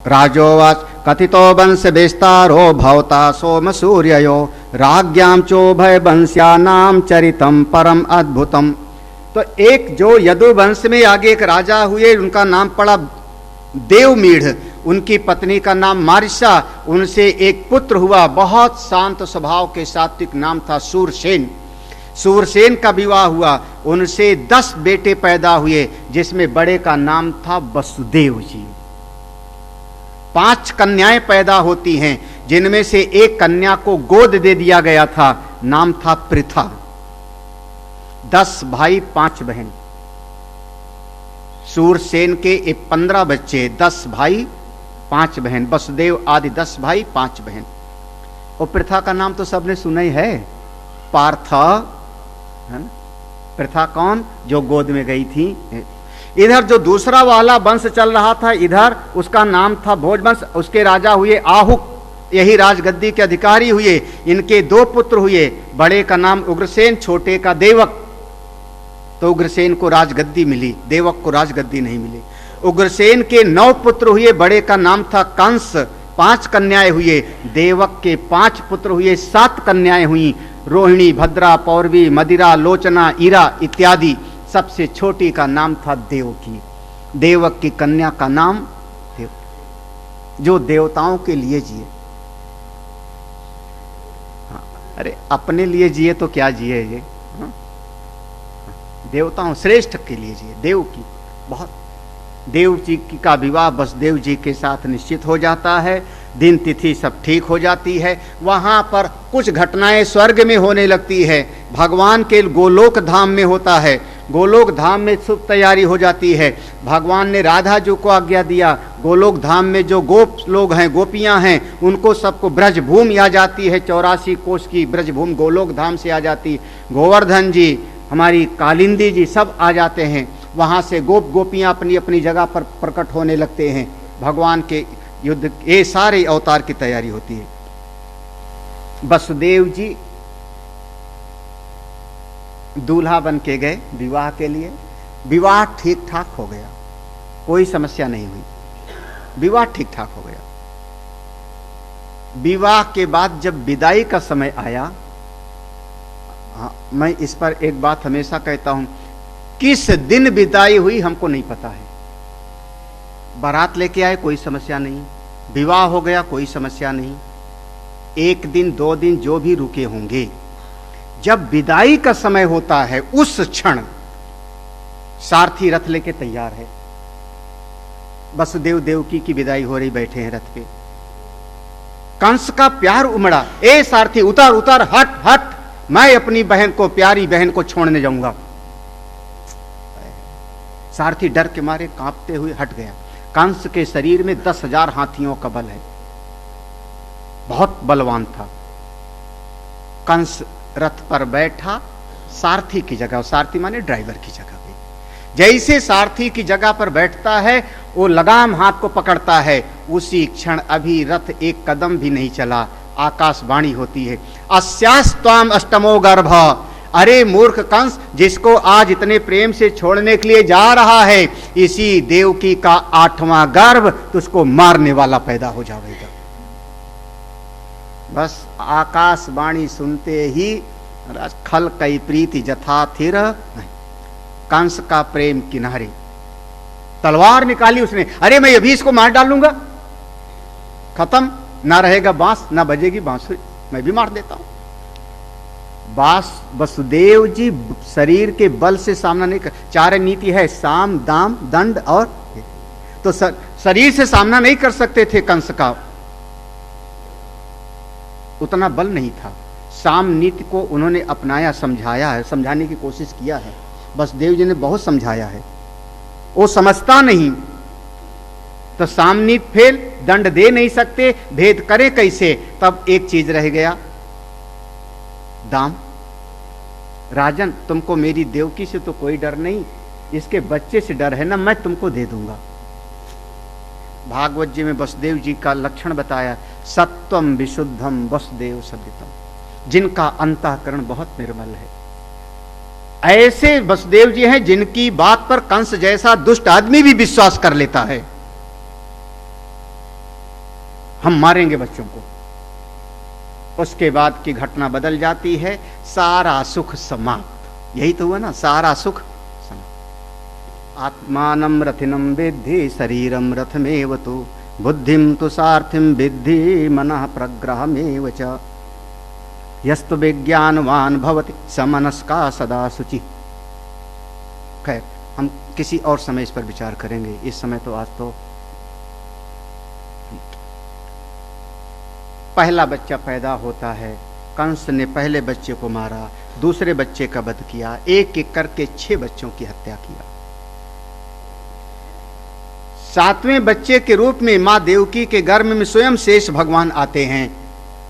राजोवाच कथितो वंश विस्तारो भवता सोम सूर्ययो राज्ञाम चोभय वंश्यानाम चरितम परम अद्भुतम। तो एक जो यदुवंश में आगे एक राजा हुए, उनका नाम पड़ा देवमीढ़, उनकी पत्नी का नाम मारिसा, उनसे एक पुत्र हुआ, बहुत शांत स्वभाव के सात्विक, नाम था सूरसेन। सूरसेन का विवाह हुआ, उनसे 10 बेटे पैदा हुए, जिसमें बड़े का नाम था वसुदेव जी। 5 कन्याएं पैदा होती हैं, जिनमें से एक कन्या को गोद दे दिया गया था, नाम था पृथा। 10 भाई 5 बहन। सूरसेन के 15 बच्चे, 10 भाई 5 बहन। वसुदेव आदि 10 भाई 5 बहन। और पृथा का नाम तो सबने सुना ही है, पार्थ, है ना? पृथा कौन? जो गोद में गई थी। इधर जो दूसरा वाला वंश चल रहा था, इधर उसका नाम था भोजवंश। उसके राजा हुए आहुक, यही राजगद्दी के अधिकारी हुए। इनके 2 पुत्र हुए, बड़े का नाम उग्रसेन, छोटे का देवक। तो उग्रसेन को राजगद्दी मिली, देवक को राजगद्दी नहीं मिली। उग्रसेन के 9 पुत्र हुए, बड़े का नाम था कंस। 5 कन्याएं हुए, देवक के 5 पुत्र हुए, 7 कन्याएं हुई, रोहिणी, भद्रा, पौरवी, मदिरा, लोचना, ईरा इत्यादि। सबसे छोटी का नाम था देवकी। देवक की कन्या का नाम देव, जो देवताओं के लिए जिए। अरे अपने लिए जिए तो क्या जिए ये, देवताओं श्रेष्ठ के लिए जिए। देव की बहुत, देव जी का विवाह वसुदेव जी के साथ निश्चित हो जाता है। दिन तिथि सब ठीक हो जाती है। वहां पर कुछ घटनाएं स्वर्ग में होने लगती है, भगवान के गोलोक धाम में होता है। गोलोक धाम में शुभ तैयारी हो जाती है। भगवान ने राधा जी को आज्ञा दिया, गोलोक धाम में जो गोप लोग हैं, गोपियां हैं, उनको सबको ब्रजभूमि आ जाती है। 84 कोष की ब्रजभूमि गोलोक धाम से आ जाती। गोवर्धन जी, हमारी कालिंदी जी, सब आ जाते हैं। वहां से गोप गोपियां अपनी अपनी जगह पर प्रकट होने लगते हैं। भगवान के युद्ध, ये सारे अवतार की तैयारी होती है। वसुदेव जी दूल्हा बन के गए विवाह के लिए। विवाह ठीक ठाक हो गया, कोई समस्या नहीं हुई, विवाह ठीक ठाक हो गया। विवाह के बाद जब विदाई का समय आया, मैं इस पर एक बात हमेशा कहता हूं, किस दिन विदाई हुई हमको नहीं पता है। बारात लेके आए, कोई समस्या नहीं। विवाह हो गया, कोई समस्या नहीं। 1 दिन 2 दिन जो भी रुके होंगे, जब विदाई का समय होता है, उस क्षण सारथी रथ लेके तैयार है। वसुदेव देवकी की विदाई हो रही, बैठे हैं रथ पे। कंस का प्यार उमड़ा, ए सारथी उतर उतर, हट हट, मैं अपनी बहन को, प्यारी बहन को छोड़ने जाऊंगा। सारथी डर के मारे कांपते हुए हट गया। कंस के शरीर में 10,000 हाथियों का बल है, बहुत बलवान था। कंस रथ पर बैठा सारथी की जगह, सारथी माने ड्राइवर की जगह पे। जैसे सारथी की जगह पर बैठता है, वो लगाम हाथ को पकड़ता है, उसी क्षण अभी रथ 1 कदम भी नहीं चला, आकाशवाणी होती है, अस्यास्त्वाम अष्टमो गर्भ। अरे मूर्ख कंस, जिसको आज इतने प्रेम से छोड़ने के लिए जा रहा है, इसी देवकी का 8वां गर्भ तुझको मारने वाला पैदा हो जाएगा। बस आकाशवाणी सुनते ही खल कई प्रीति जथा थिर, कंस का प्रेम किनारे। तलवार निकाली उसने, अरे मैं अभी इसको मार डालूंगा, खत्म, ना रहेगा बांस, ना बजेगी बांसुरी, मैं भी मार देता हूं। वसुदेव जी शरीर के बल से सामना नहीं कर, 4 नीति है, साम दाम दंड और, तो शरीर से सामना नहीं कर सकते थे कंस का, उतना बल नहीं था। साम नीति को उन्होंने अपनाया, समझाया है, समझाने की कोशिश किया है। वसुदेव जी ने बहुत समझाया है, वो समझता नहीं, तो साम नीति फेल, दंड दे नहीं सकते, भेद करे कैसे। तब एक चीज रह गया, दाम। राजन, तुमको मेरी देवकी से तो कोई डर नहीं, इसके बच्चे से डर है ना, मैं तुमको दे दूंगा। भागवत जी में वसुदेव जी का लक्षण बताया, सत्वम विशुद्धम वसुदेव सदितम, जिनका अंतःकरण बहुत निर्मल है। ऐसे वसुदेव जी हैं जिनकी बात पर कंस जैसा दुष्ट आदमी भी विश्वास कर लेता है। हम मारेंगे बच्चों को। उसके बाद की घटना बदल जाती है, सारा सुख समाप्त। यही तो हुआ ना, सारा सुख समाप्त। आत्मानं रथिनं विद्धि शरीरं रथमेव तु बुद्धिं तु सारथिं विद्धि मनः प्रग्रहमेव च यस्तु विज्ञानवान भवति समनस्का सदा शुचि। खैर, हम किसी और समय इस पर विचार करेंगे, इस समय तो आज तो पहला बच्चा पैदा होता है। कंस ने पहले बच्चे को मारा, दूसरे बच्चे का वध किया, एक एक करके 6 बच्चों की हत्या किया। 7वें बच्चे के रूप में मां देवकी के गर्भ में स्वयं शेष भगवान आते हैं।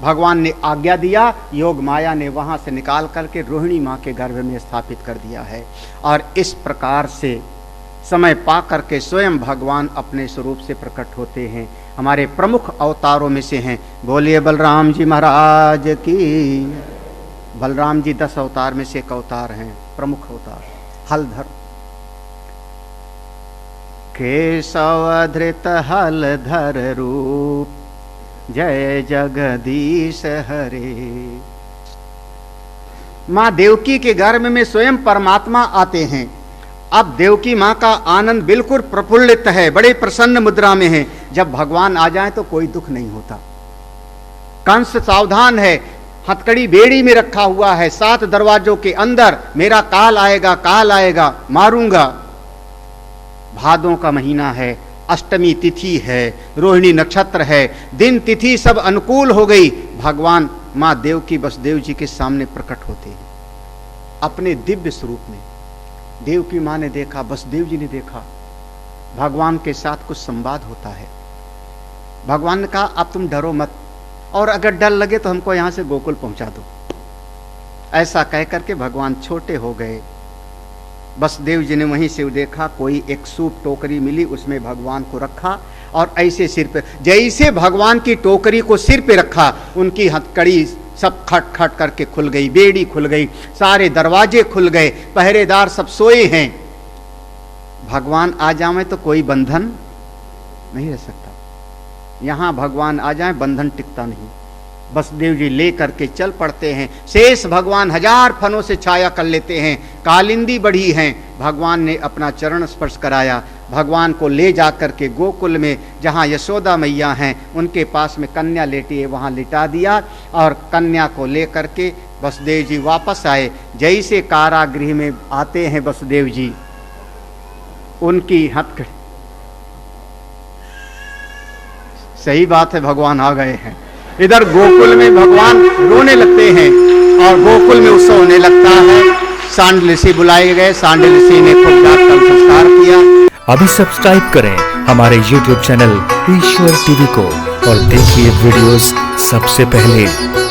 भगवान ने आज्ञा दिया, योग माया ने वहां से निकाल करके रोहिणी मां के गर्भ में स्थापित कर दिया है। और इस प्रकार से समय पा करके स्वयं भगवान अपने स्वरूप से प्रकट होते हैं। हमारे प्रमुख अवतारों में से हैं। बोलिए बलराम जी महाराज की। बलराम जी 10 अवतार में से एक अवतार हैं, प्रमुख अवतार। हलधर, केशव धृत हलधर रूप जय जगदीश हरे। मां देवकी के गर्भ में स्वयं परमात्मा आते हैं। अब देवकी मां का आनंद बिल्कुल प्रफुल्लित है, बड़े प्रसन्न मुद्रा में है। जब भगवान आ जाए तो कोई दुख नहीं होता। कंस सावधान है, हथकड़ी बेड़ी में रखा हुआ है, 7 दरवाजों के अंदर। मेरा काल आएगा, काल आएगा, मारूंगा। भादों का महीना है, अष्टमी तिथि है, रोहिणी नक्षत्र है, दिन तिथि सब अनुकूल हो गई। भगवान मां देवकी वसुदेव जी के सामने प्रकट होते हैं अपने दिव्य स्वरूप में। देवकी मां ने देखा, वसुदेव जी ने देखा, भगवान के साथ कुछ संवाद होता है। भगवान ने कहा, अब तुम डरो मत, और अगर डर लगे तो हमको यहां से गोकुल पहुंचा दो। ऐसा कहकर के भगवान छोटे हो गए। वसुदेव जी ने वहीं से देखा, कोई एक सूप टोकरी मिली, उसमें भगवान को रखा और ऐसे सिर पे, जैसे भगवान की टोकरी को सिर पे रखा, उनकी हथकड़ी सब खट खट करके खुल गई, बेड़ी खुल गई, सारे दरवाजे खुल गए, पहरेदार सब सोए हैं। भगवान आ जाए तो कोई बंधन नहीं रह सकता। यहां भगवान आ जाए, बंधन टिकता नहीं। वसुदेव जी ले करके चल पड़ते हैं। शेष भगवान 1000 फनों से छाया कर लेते हैं। कालिंदी बढ़ी हैं, भगवान ने अपना चरण स्पर्श कराया। भगवान को ले जा करके गोकुल में, जहाँ यशोदा मैया हैं, उनके पास में कन्या लेटी है, वहाँ लिटा दिया। और कन्या को ले करके वसुदेव जी वापस आए। जैसे कारागृह में आते हैं वसुदेव जी, उनकी हथकड़ी, सही बात है, भगवान आ गए हैं। इधर गोकुल में भगवान रोने लगते हैं और गोकुल में उत्सव होने लगता है। सांड ऋषि बुलाए गए, सांड ऋषि ने खुद जाकर संस्कार किया। अभी सब्सक्राइब करें हमारे YouTube चैनल ईश्वर टीवी को और देखिए वीडियोस सबसे पहले।